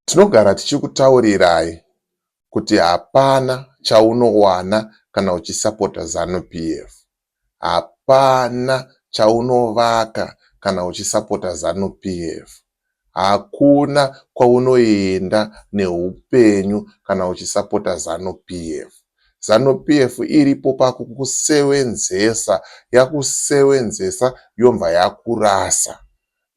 Tinogara tichikutaurirai kuti hapana chaunowana kana uchisapota ZANU-PF. Hapana chaunovaka kana uchisapota ZANU-PF. Hakuna kwaunoenda neupenyu kana uchisapota ZANU-PF. ZANU-PF iripo pakukusevenzesa, yakusevenzesa yobva yakurasa.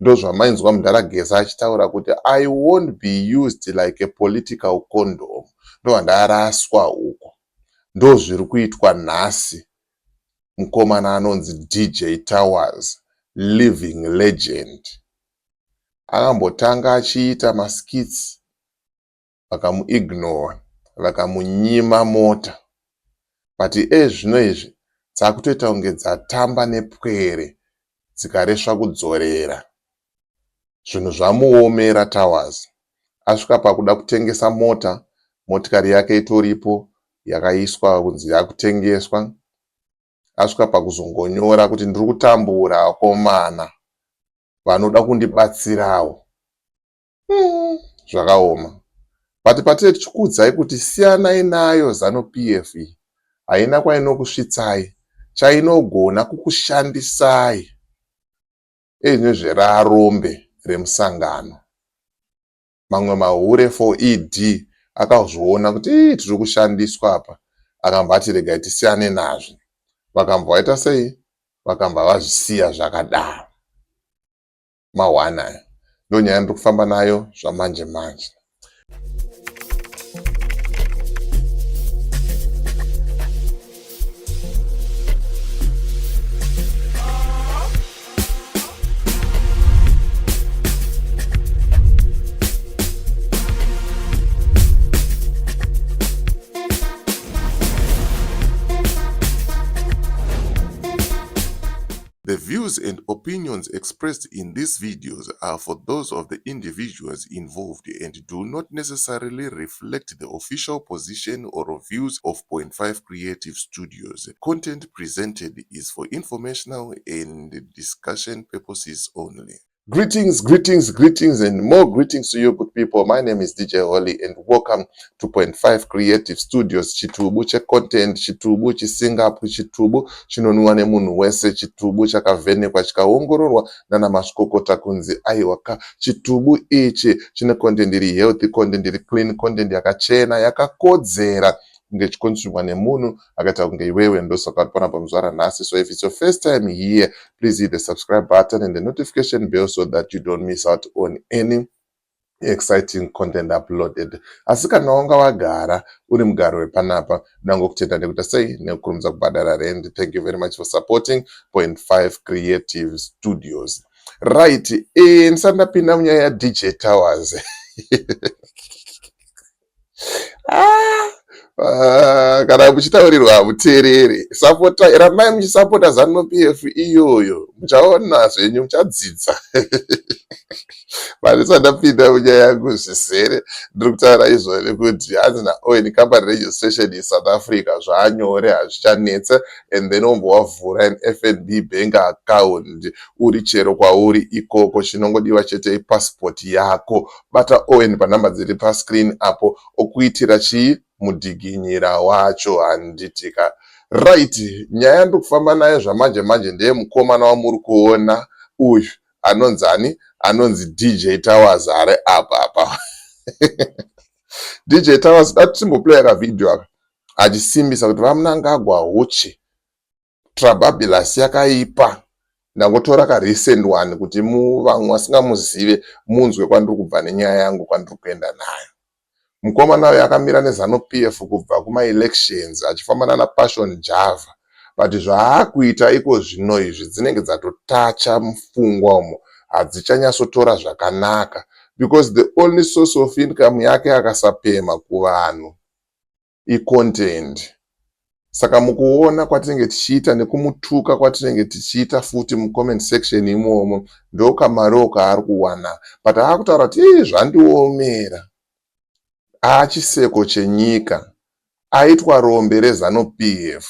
Ndozvamainzwa Mundarageza achitaura kuti I won't be used like a political condom. Ndovandaraswa uko. Ndozviri kuitwa nhasi. Mukomana anonzi DJ Towers, living legend. Akambotanga achiita maskits, vakamuignore, vakamunyima mota. But zvino izvi dzakutoita kunge dzatamba nepwere, dzikaresva kudzorera. Zvinhu zvamuomera Towers. Asvika pakuda kutengesa mota, motikari yake itoripo yakaiswa kunzi yakutengeswa. Asvika pakuzongonyora kuti ndiri kutambura vakomana vanoda kundibatsirawo. Zvakaoma. But patiri tichikuudzai kuti siyanai nayo ZANU-PF iyi. Haina kwainokusvitsai, chainogona kukushandisai. Nezverarombe remusangano. Mamwe mahure 4ED akazviona kuti tiri kushandiswa apa. Akambati regai tisiyane nazvo. Vakambva vaita sei? Vakambva vazvisiya zvakadaro. Mawana. Ndonyaya ndiri kufamba nayo zvamanje manje. The views and opinions expressed in these videos are for those of the individuals involved and do not necessarily reflect the official position or views of Point 5 Creative Studios. Content presented is for informational and discussion purposes only. Greetings, greetings, greetings, and more greetings to you good people. My name is DJ Holly and welcome to Point 5 Creative Studios. Chitubu che content, chitubu chisingapu, chitubu chinonwa nemunhu wese, chitubu chakavhenekwa chikaongororwa nana mazvikokota kunzi aiwaka. Chitubu ichi chine content iri healthy, content iri clean, content yakachena, yakakodzera kunge chikonzerwa nemunhu akaita kunge iwewe. Ndosaka tipona pamuzuva nhasi. So if it's your first time here, please hit the subscribe button and the notification bell so that you don't miss out on any exciting content uploaded. Asi kana wanga wagara uri mugaro wepanapa, ndangokutenda nekuita sei nekukurumidza kubhadhara rent. Thank you very much for supporting Point 5 Creative Studios. Right, ndisandapinda munyaya ya DJ Towers. Kana muchitaurirwa hamuteereri. Ramai muchisapota ZANU-PF iyoyo, muchaona zvenyu, muchadzidza. Ndisandapinda munyaya yangu zvizere, ndiri kutaura izvozvo kuti hanzi naOwen company registration yeSouth Africa zvaanyore, hazvichanetse, and then wobva wavhura an FNB bank account uri chero kwauri ikoko. Chinongodiwa chete ipassport yako. Bata Owen panhamba dziri pascreen apo, okuitira chii? Mudhiginyira wacho handitika. Right, nyaya ndiri kufamba nayo zvamanje manje ndeye mukomana wamuri kuona uyu anonzani, anonzi DJ Towers ari apa. DJ Towers datimboplaya kavidhio aka achisimbisa kuti vamunangagwa huchi Trababulous yakaipa. Ndangotora ka recent one kuti vamwe vasingamuzive munzwe kwandiri kubva nenyaya yangu kwandiri kuenda nayo. Mukomana uyu akamira neZANU-PF kubva kuma-elections achifamba nana Passion Java. But zvaakuita iko zvino izvi dzinenge dzatotacha mufungwa umo, hadzichanyasotora zvakanaka, because the only source of income yake akasapema kuvanhu i-content. Saka mukuona kwatinenge tichiita nekumutuka kwatinenge tichiita futi mucomment section imomo, ndokamariwo kaari kuwana. But akutaura kuti zvandiomera. Achiseko chenyika, aitwa rombe reZANU-PF.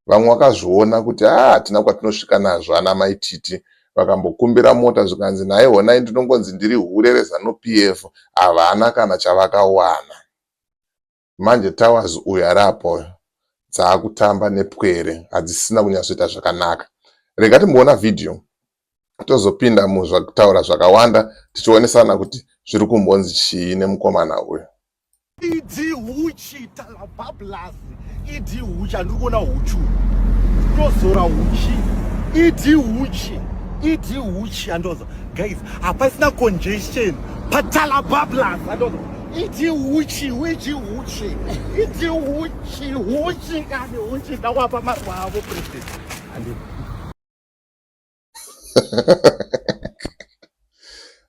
Vamwe vakazviona kuti hatina kwatinosvika nazvo ana maititi, vakambokumbira mota zvikanzi naye honai ndinongonzi ndiri hure reZANU-PF, havana kana chavakawana. Manje Towers uyu arapo dzaakutamba nepwere, hadzisina kunyasoita zvakanaka. Rega timboona vhidhiyo tozopinda muzvakutaura zvakawanda tichionesana kuti zviri kumbonzi chii nemukomana uyu. Idi huchi talabablas, idi huchi andikuona huchu. Tozora huchi. Idi huchi andozo. Guys, hapasina congestion. Patalabablas andozo. Idi huchi. Kani huchi ndawapa marwa avo president.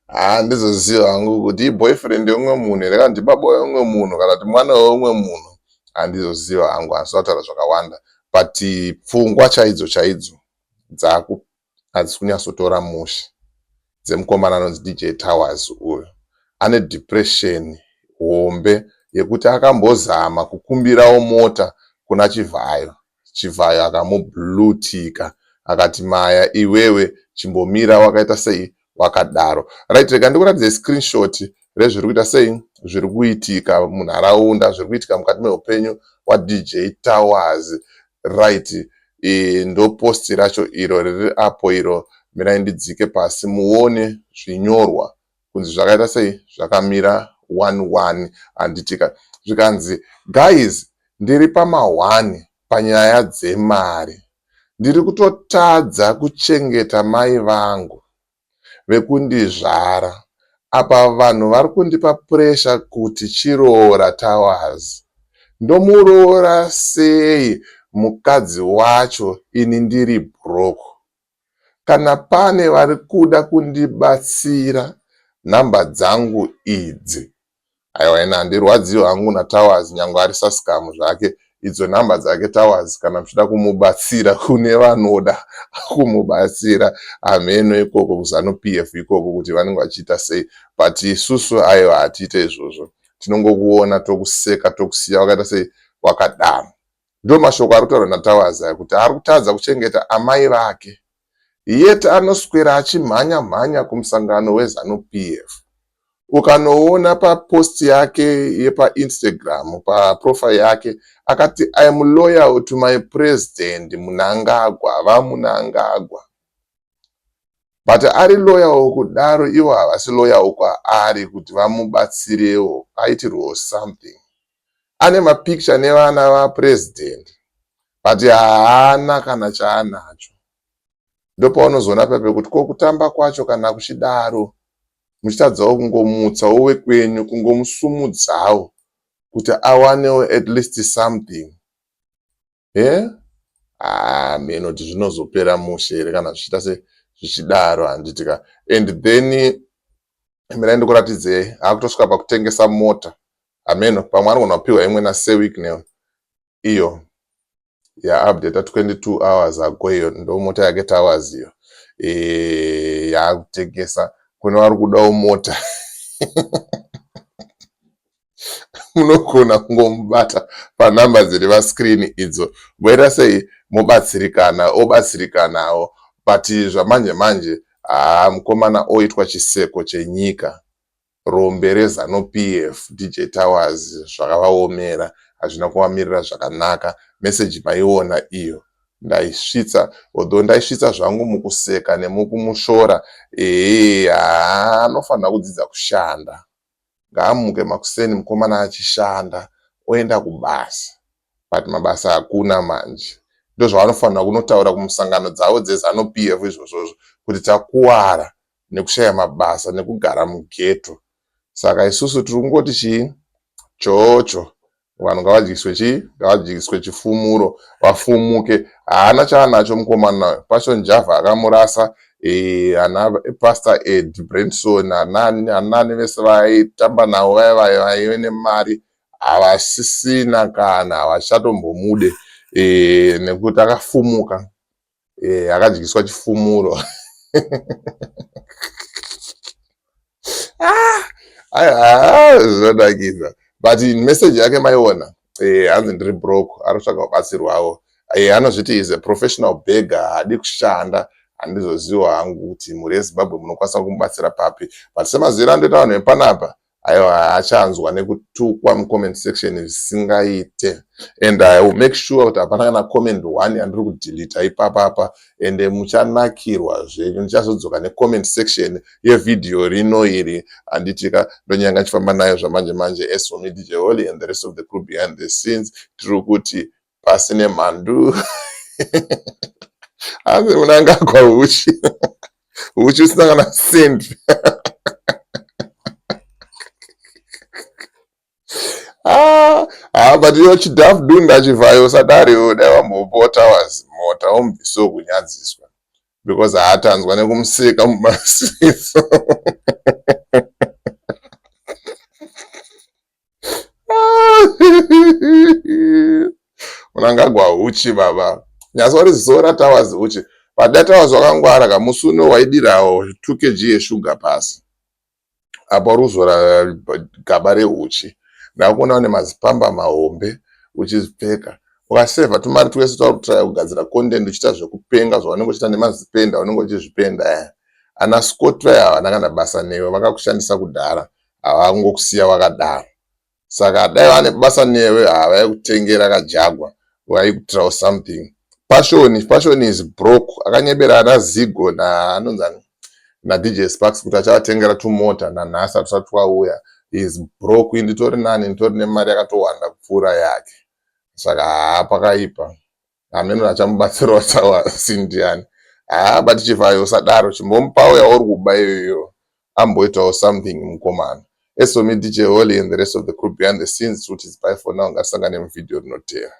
Handizoziva hangu kuti iboyfriend yomwe munhu here kana kuti baba yomwe munhu kana kuti mwana womwe munhu, handizoziva hangu, handisataura zvakawanda, but pfungwa chaidzo hadzisi kunyatsotora mushe dzemukomana anonzi DJ Towers uyu. Ane depression hombe yekuti akambozama kukumbirawo mota kuna Chivhayo. Chivhayo akamublutika akati maya iwewe chimbomira wakaita sei wakadaro. Right, rega ndikuratidze screenshot rezviri kuita sei zviri kuitika munharaunda, zviri kuitika mukati meupenyu waDJ Towers. Right, ndo posti racho iro riri apo iro. Mirai ndidzike pasi muone zvinyorwa kunzi zvakaita sei zvakamira 1-1 handitika. Zvikanzi guys, ndiri pama1 panyaya dzemari. Ndiri kutotadza kuchengeta mai vangu vekundizvara. Apa vanhu vari kundipa pressure kuti chiroora Towers. Ndomuroora sei mukadzi wacho ini ndiri broke? Kana pane vari kuda kundibatsira, nhamba dzangu idzi. Aiwa, ina handirwadziwa hangu naTowers nyangwe ari sasikamu zvake. Idzo nhamba dzake Towers, kana muchida kumubatsira kune vanoda kumubatsira ameno ikoko kuZANU-PF ikoko kuti vanenge vachiita sei. But isusu aiwa hatiite izvozvo. Tinongokuona tokuseka tokusiya wakaita sei wakadaro. Ndo mashoko ari kutaurwa naTowers aya kuti ari kutadza kuchengeta amai vake. Yet anoswera achimhanya kumusangano weZANU-PF. Ukanoona papost yake yepaInstagram, paprofile yake, akati I am loyal to my president Mnangagwa, vaMnangagwa. But ari loyal kudaro, iwo havasi loyal kwaari kuti vamubatsirewo, aitirwo something. Ane mapicture nevana vapresident, but haana kana chaanacho. Ndopaunozoona pepe kuti kokutamba kwacho kana kuchidaro, muchitadzawo kungomutsawo wekwenyu, kungomusumudzawo kuti awanewo at least something. Meno kuti zvinozopera mushere kana zvichita se zvichidaro handitika. And then mirai ndikuratidzei akutosvika pakutengesa mota. Ameno pamwe anogona kupiwa imwe naSewicknell iyo yaupdate 22 hours ago. Iyo ndo mota yake Towers iyo yaakutengesa kune vari kudawo mota. Munogona kungomubata panhamba dziri pascreen idzo, moita sei mobatsirikana, obatsirikanawo. But zvamanje mukomana oitwa chiseko chenyika. Rombe reZANU-PF DJ Towers zvakavaomera, hazvina kuvamirira zvakanaka. Message maiona iyo. Ndaisvitsa, although ndaisvitsa zvangu mukuseka nemukumushora, anofanira kudzidza kushanda. Ngaamuke makuseni mukomana achishanda, oenda kubasa. But mabasa hakuna manje. Ndo zvavanofanira kunotaura kumusangano dzavo dzeZANU-PF izvozvo, kuti takuwara nekushaya mabasa nekugara mugeto. Saka isusu tiri kungoti chii? Chocho. Vanhu ngavadyiswe chii? Ngavadyiswe chifumuro, vafumuke. Haana chaanacho mukomana pacho njavha akamurasa. Ana Pastor Ed Branson, anani vese vaitamba navo vaive nemari, havasisina kana, havachatombomude nekuti akafumuka, akadyiswa chifumuro. Zvinodakisa. But message yake maiona, hanzi ndiri broke, arikutsvaga kubatsirwawo. Anozviti is a professional beggar, haadi kushanda, handizoziva hangu kuti mhuri yeZimbabwe munokwanisa kumubatsira papi, but semaziviro andoita vanhu vepanapa aiwa haachanzwa nekutukwa mucomment section zvisingaite, and I will make sure kuti hapana kana comment 1 yandiri kudeleta ipapapa, and muchanakirwa zvenyu ndichazodzoka necomment section yevidhiyo rino iri handitika ndonyanga chifamba nayo zvamanje manje as for me DJ Holly and the rest of the crew behind the scenes tiri kuti pasi nemhandu asi unanga kwa uchi uchi usina kana sendi but yo chidhafu dunda chivhayo usadariwo dai wambopota wazimota ombiso kunyadziswa because haatanzwa nekumuseka mumasiso unangagwa uchi baba nyasi wari zora tawazi uchi pada tawazi wakangwara kamusuno waidirawo 2 kg yeshuga pasi apa ruzora gaba reuchi ndakuona une mazipamba mahombe uchizipfeka ukasevha tumari twese twakutraya kugadzira content uchiita zvekupenga zvaunenge uchiita nemazipenda unenge uchizvipenda ana Scotland havana kana basa newe vakakushandisa kudhara havangokusiya wakadaro saka dai vane basa newe havaikutengera kajagwa vaikuitirawo something. Passion is broke akanyebera ana Zigo naanonzani naDJ Sparks kuti achavatengera tumota nanhasi hatusati twauya is broke, nditori nani nditori nemari yakatowanda kupfuura yake saka pakaipa hameno achamubatsirawo Tawazi ndiani but chivhayo usadaro chimbomupawo yauri kuba iyoyo amboitawo something mukomana. As for me DJ Holly and the rest of the crew behind the scenes, which is bye for now, ngasangane muvidhiyo rinotevera.